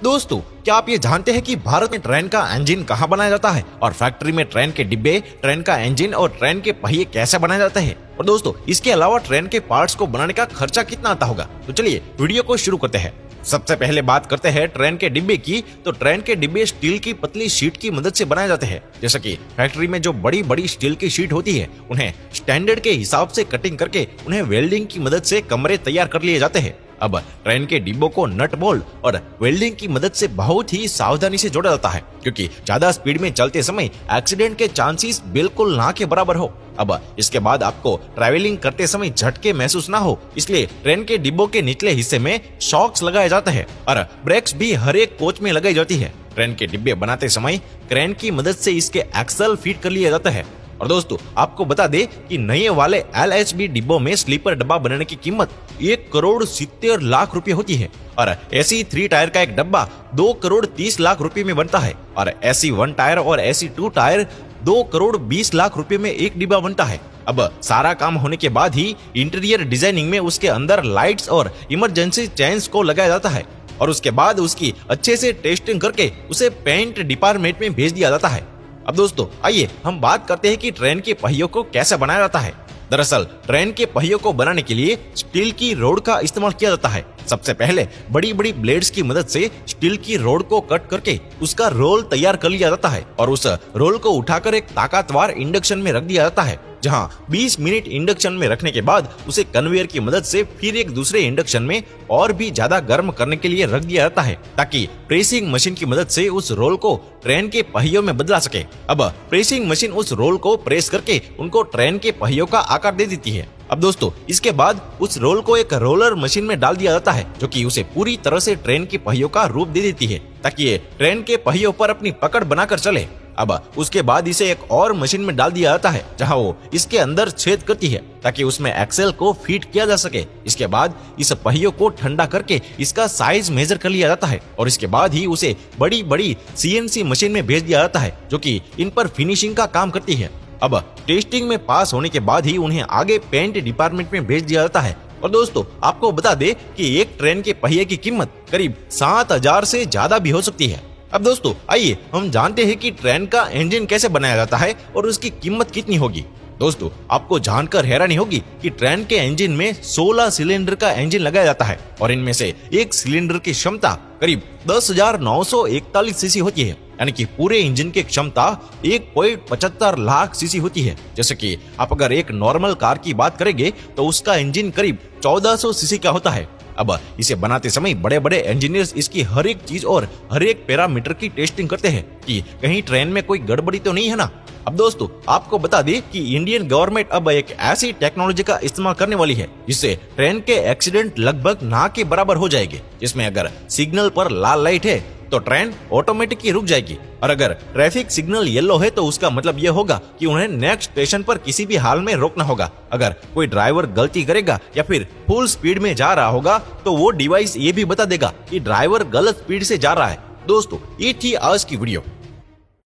दोस्तों, क्या आप ये जानते हैं कि भारत में ट्रेन का इंजन कहाँ बनाया जाता है और फैक्ट्री में ट्रेन के डिब्बे, ट्रेन का इंजन और ट्रेन के पहिए कैसे बनाए जाते हैं? और दोस्तों, इसके अलावा ट्रेन के पार्ट्स को बनाने का खर्चा कितना आता होगा? तो चलिए वीडियो को शुरू करते हैं। सबसे पहले बात करते हैं ट्रेन के डिब्बे की। तो ट्रेन के डिब्बे स्टील की पतली शीट की मदद से बनाए जाते हैं। जैसा कि फैक्ट्री में जो बड़ी बड़ी स्टील की शीट होती है, उन्हें स्टैंडर्ड के हिसाब से कटिंग करके उन्हें वेल्डिंग की मदद से कमरे तैयार कर लिए जाते हैं। अब ट्रेन के डिब्बों को नट बोल्ट और वेल्डिंग की मदद से बहुत ही सावधानी से जोड़ा जाता है, क्योंकि ज्यादा स्पीड में चलते समय एक्सीडेंट के चांसेस बिल्कुल ना के बराबर हो। अब इसके बाद आपको ट्रैवलिंग करते समय झटके महसूस ना हो, इसलिए ट्रेन के डिब्बों के निचले हिस्से में शॉक्स लगाए जाते हैं और ब्रेक्स भी हर एक कोच में लगाई जाती है। ट्रेन के डिब्बे बनाते समय क्रेन की मदद से इसके एक्सल फिट कर लिए जाते हैं। और दोस्तों, आपको बता दे कि नए वाले LHB डिब्बों में स्लीपर डब्बा बनाने की कीमत 1,70,00,000 रुपए होती है और AC 3 टायर का एक डब्बा 2,30,00,000 रुपए में बनता है और AC 1 टायर और AC 2 टायर 2,20,00,000 रुपए में एक डिब्बा बनता है। अब सारा काम होने के बाद ही इंटीरियर डिजाइनिंग में उसके अंदर लाइट्स और इमरजेंसी चेन्स को लगाया जाता है और उसके बाद उसकी अच्छे से टेस्टिंग करके उसे पेंट डिपार्टमेंट में भेज दिया जाता है। अब दोस्तों, आइए हम बात करते हैं कि ट्रेन के पहियों को कैसे बनाया जाता है। दरअसल ट्रेन के पहियों को बनाने के लिए स्टील की रोड का इस्तेमाल किया जाता है। सबसे पहले बड़ी बड़ी ब्लेड्स की मदद से स्टील की रोड को कट करके उसका रोल तैयार कर लिया जाता है और उस रोल को उठाकर एक ताकतवर इंडक्शन में रख दिया जाता है, जहां 20 मिनट इंडक्शन में रखने के बाद उसे कन्वेयर की मदद से फिर एक दूसरे इंडक्शन में और भी ज्यादा गर्म करने के लिए रख दिया जाता है, ताकि प्रेसिंग मशीन की मदद से उस रोल को ट्रेन के पहियों में बदला सके। अब प्रेसिंग मशीन उस रोल को प्रेस करके उनको ट्रेन के पहियों का आकार दे देती है। अब दोस्तों, इसके बाद उस रोल को एक रोलर मशीन में डाल दिया जाता है, जो कि उसे पूरी तरह से ट्रेन के पहियों का रूप दे देती है, ताकि ये ट्रेन के पहियों पर अपनी पकड़ बनाकर चले। अब उसके बाद इसे एक और मशीन में डाल दिया जाता है, जहां वो इसके अंदर छेद करती है ताकि उसमें एक्सेल को फिट किया जा सके। इसके बाद इस पहियों को ठंडा करके इसका साइज मेजर कर लिया जाता है और इसके बाद ही उसे बड़ी बड़ी CNC मशीन में भेज दिया जाता है, जो कि इन पर फिनिशिंग का काम करती है। अब टेस्टिंग में पास होने के बाद ही उन्हें आगे पेंट डिपार्टमेंट में भेज दिया जाता है। और दोस्तों, आपको बता दे कि एक ट्रेन के पहिए की कीमत करीब 7,000 से ज्यादा भी हो सकती है। अब दोस्तों, आइए हम जानते हैं कि ट्रेन का इंजन कैसे बनाया जाता है और उसकी कीमत कितनी होगी। दोस्तों, आपको जानकर हैरानी होगी कि ट्रेन के इंजन में 16 सिलेंडर का इंजन लगाया जाता है और इनमें से एक सिलेंडर की क्षमता करीब 10,941 सीसी होती है, यानी कि पूरे इंजन की क्षमता 1.75 लाख सीसी होती है। जैसे कि आप अगर एक नॉर्मल कार की बात करेंगे तो उसका इंजन करीब 1400 सीसी का होता है। अब इसे बनाते समय बड़े बड़े इंजीनियर्स इसकी हर एक चीज और हर एक पैरामीटर की टेस्टिंग करते हैं कि कहीं ट्रेन में कोई गड़बड़ी तो नहीं है ना। अब दोस्तों, आपको बता दें कि इंडियन गवर्नमेंट अब एक ऐसी टेक्नोलॉजी का इस्तेमाल करने वाली है जिससे ट्रेन के एक्सीडेंट लगभग ना के बराबर हो जाएंगे, जिसमें अगर सिग्नल पर लाल लाइट है तो ट्रेन ऑटोमेटिकली रुक जाएगी और अगर ट्रैफिक सिग्नल येलो है तो उसका मतलब यह होगा कि उन्हें नेक्स्ट स्टेशन पर किसी भी हाल में रोकना होगा। अगर कोई ड्राइवर गलती करेगा या फिर फुल स्पीड में जा रहा होगा तो वो डिवाइस ये भी बता देगा कि ड्राइवर गलत स्पीड से जा रहा है। दोस्तों, ये थी आज की वीडियो।